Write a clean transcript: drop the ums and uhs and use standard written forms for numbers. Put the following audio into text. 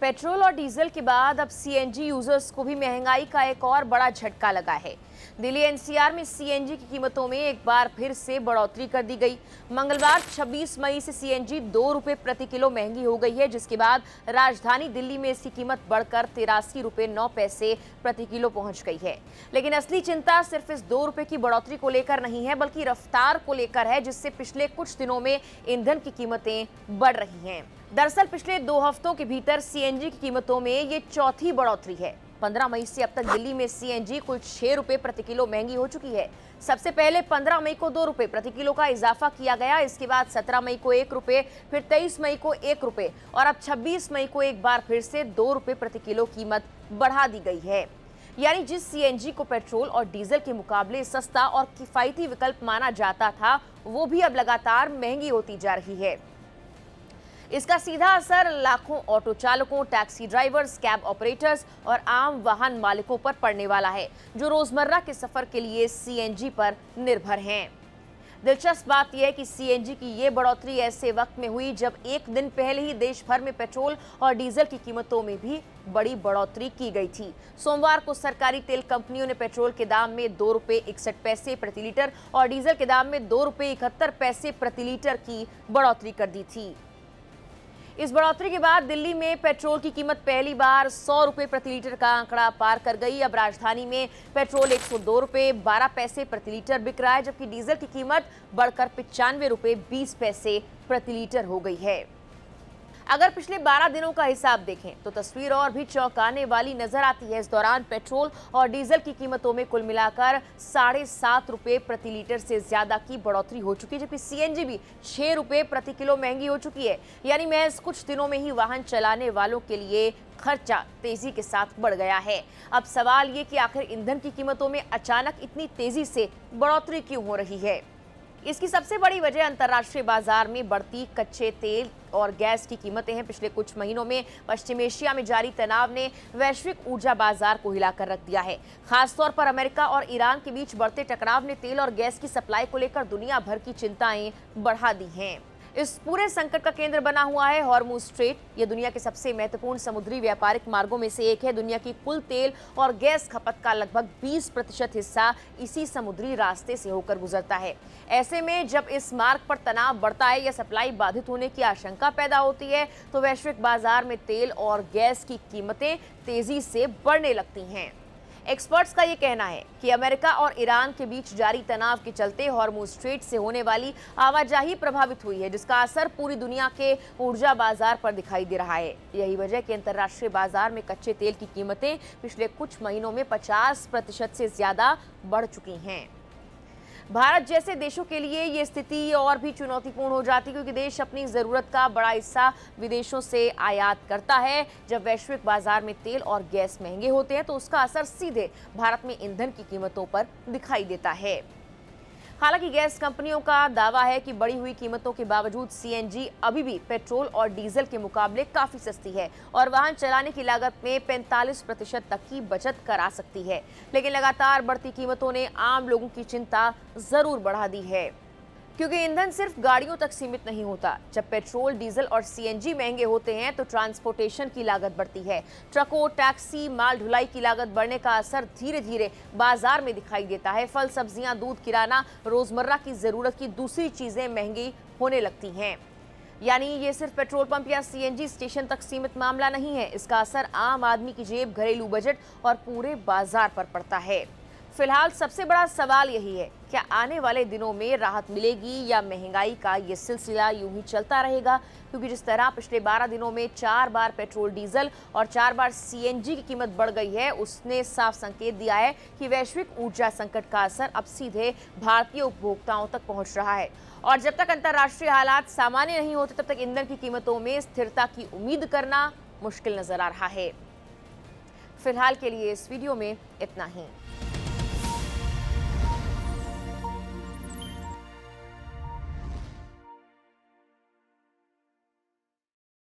Petrol और diesel के बाद अब सीएनजी यूजर्स को भी महंगाई का एक और बड़ा झटका लगा है। दिल्ली एनसीआर में सीएनजी की कीमतों में एक बार फिर से बढ़ोतरी कर दी गई। मंगलवार 26 मई से सीएनजी 2 रुपए प्रति किलो महंगी हो गई है, जिसके बाद राजधानी दिल्ली में इसकी कीमत बढ़कर 83 रुपए 9 पैसे प्रति किलो पहुंच गई है। लेकिन असली चिंता सिर्फ इस 2 रुपए की बढ़ोतरी को लेकर नहीं है, बल्कि रफ्तार को लेकर है, जिससे पिछले कुछ दिनों में ईंधन की कीमतें बढ़ रही हैं। दरअसल पिछले 2 हफ्तों के भीतर सीएनजी की कीमतों में ये चौथी बढ़ोतरी है। 15 मई से अब तक दिल्ली में सीएनजी कुल 6 रुपए प्रति किलो महंगी हो चुकी है। सबसे पहले 15 मई को 2 रुपए प्रति किलो का इजाफा किया गया। इसके बाद 17 मई को 1 रुपए, फिर 23 मई को 1 रुपए और अब 26 मई को एक बार फिर से 2 रुपए प्रति किलो कीमत बढ़ा दी गई है। यानी जिस सीएनजी को पेट्रोल और डीजल के मुकाबले सस्ता और किफायती विकल्प माना जाता था, वो भी अब लगातार महंगी होती जा रही है। इसका सीधा असर लाखों ऑटो चालकों, टैक्सी ड्राइवर्स, कैब ऑपरेटर्स और आम वाहन मालिकों पर पड़ने वाला है, जो रोजमर्रा के सफर के लिए सीएनजी पर निर्भर हैं। दिलचस्प बात यह है कि सीएनजी की ये बढ़ोतरी ऐसे वक्त में हुई जब एक दिन पहले ही देश भर में पेट्रोल और डीजल की कीमतों में भी बड़ी बढ़ोतरी की गई थी। सोमवार को सरकारी तेल कंपनियों ने पेट्रोल के दाम में 2 रुपए 61 पैसे प्रति लीटर और डीजल के दाम में 2 रुपए 71 पैसे प्रति लीटर की बढ़ोतरी कर दी थी। इस बढ़ोतरी के बाद दिल्ली में पेट्रोल की कीमत पहली बार 100 रुपए प्रति लीटर का आंकड़ा पार कर गई। अब राजधानी में पेट्रोल 102 रुपए 12 पैसे प्रति लीटर बिक रहा है, जबकि डीजल की कीमत बढ़कर 95 रुपए 20 पैसे प्रति लीटर हो गई है। अगर पिछले 12 दिनों का हिसाब देखें तो तस्वीर और भी चौंकाने वाली नजर आती है। इस दौरान पेट्रोल और डीजल की कीमतों में कुल मिलाकर 7.5 रुपए प्रति लीटर से ज्यादा की बढ़ोतरी हो चुकी है, जबकि सीएनजी भी 6 रुपए प्रति किलो महंगी हो चुकी है। यानी महज कुछ दिनों में ही वाहन चलाने वालों के लिए खर्चा तेजी के साथ बढ़ गया है। अब सवाल ये कि आखिर ईंधन की कीमतों में अचानक इतनी तेजी से बढ़ोतरी क्यों हो रही है? इसकी सबसे बड़ी वजह अंतर्राष्ट्रीय बाजार में बढ़ती कच्चे तेल और गैस की कीमतें हैं। पिछले कुछ महीनों में पश्चिम एशिया में जारी तनाव ने वैश्विक ऊर्जा बाजार को हिलाकर रख दिया है। खासतौर पर अमेरिका और ईरान के बीच बढ़ते टकराव ने तेल और गैस की सप्लाई को लेकर दुनिया भर की चिंताएं बढ़ा दी हैं। इस पूरे संकट का केंद्र बना हुआ है हॉर्मुज स्ट्रेट। यह दुनिया के सबसे महत्वपूर्ण समुद्री व्यापारिक मार्गों में से एक है। दुनिया की कुल तेल और गैस खपत का लगभग 20% हिस्सा इसी समुद्री रास्ते से होकर गुजरता है। ऐसे में जब इस मार्ग पर तनाव बढ़ता है या सप्लाई बाधित होने की आशंका पैदा होती है, तो वैश्विक बाजार में तेल और गैस की कीमतें तेजी से बढ़ने लगती हैं। एक्सपर्ट्स का ये कहना है कि अमेरिका और ईरान के बीच जारी तनाव के चलते हॉर्मुज स्ट्रेट से होने वाली आवाजाही प्रभावित हुई है, जिसका असर पूरी दुनिया के ऊर्जा बाजार पर दिखाई दे रहा है। यही वजह है कि अंतर्राष्ट्रीय बाजार में कच्चे तेल की कीमतें पिछले कुछ महीनों में 50% से ज्यादा बढ़ चुकी हैं। भारत जैसे देशों के लिए ये स्थिति और भी चुनौतीपूर्ण हो जाती है, क्योंकि देश अपनी जरूरत का बड़ा हिस्सा विदेशों से आयात करता है। जब वैश्विक बाजार में तेल और गैस महंगे होते हैं तो उसका असर सीधे भारत में ईंधन की कीमतों पर दिखाई देता है। हालांकि गैस कंपनियों का दावा है कि बढ़ी हुई कीमतों के बावजूद सीएनजी अभी भी पेट्रोल और डीजल के मुकाबले काफी सस्ती है और वाहन चलाने की लागत में 45% तक की बचत करा सकती है। लेकिन लगातार बढ़ती कीमतों ने आम लोगों की चिंता जरूर बढ़ा दी है, क्योंकि ईंधन सिर्फ गाड़ियों तक सीमित नहीं होता। जब पेट्रोल, डीजल और सीएनजी महंगे होते हैं तो ट्रांसपोर्टेशन की लागत बढ़ती है। ट्रकों, टैक्सी, माल ढुलाई की लागत बढ़ने का असर धीरे धीरे बाजार में दिखाई देता है। फल, सब्जियां, दूध, किराना, रोजमर्रा की जरूरत की दूसरी चीजें महंगी होने लगती हैं। यानी ये सिर्फ पेट्रोल पंप या सीएनजी स्टेशन तक सीमित मामला नहीं है, इसका असर आम आदमी की जेब, घरेलू बजट और पूरे बाजार पर पड़ता है। फिलहाल सबसे बड़ा सवाल यही है, क्या आने वाले दिनों में राहत मिलेगी या महंगाई का ये सिलसिला यूं ही चलता रहेगा? क्योंकि जिस तरह पिछले 12 दिनों में 4 बार पेट्रोल, डीजल और 4 बार सीएनजी की कीमत बढ़ गई है, उसने साफ संकेत दिया है कि वैश्विक ऊर्जा संकट का असर अब सीधे भारतीय उपभोक्ताओं तक पहुंच रहा है। और जब तक अंतर्राष्ट्रीय हालात सामान्य नहीं होते, तब तक ईंधन की कीमतों में स्थिरता की उम्मीद करना मुश्किल नजर आ रहा है। फिलहाल के लिए इस वीडियो में इतना ही।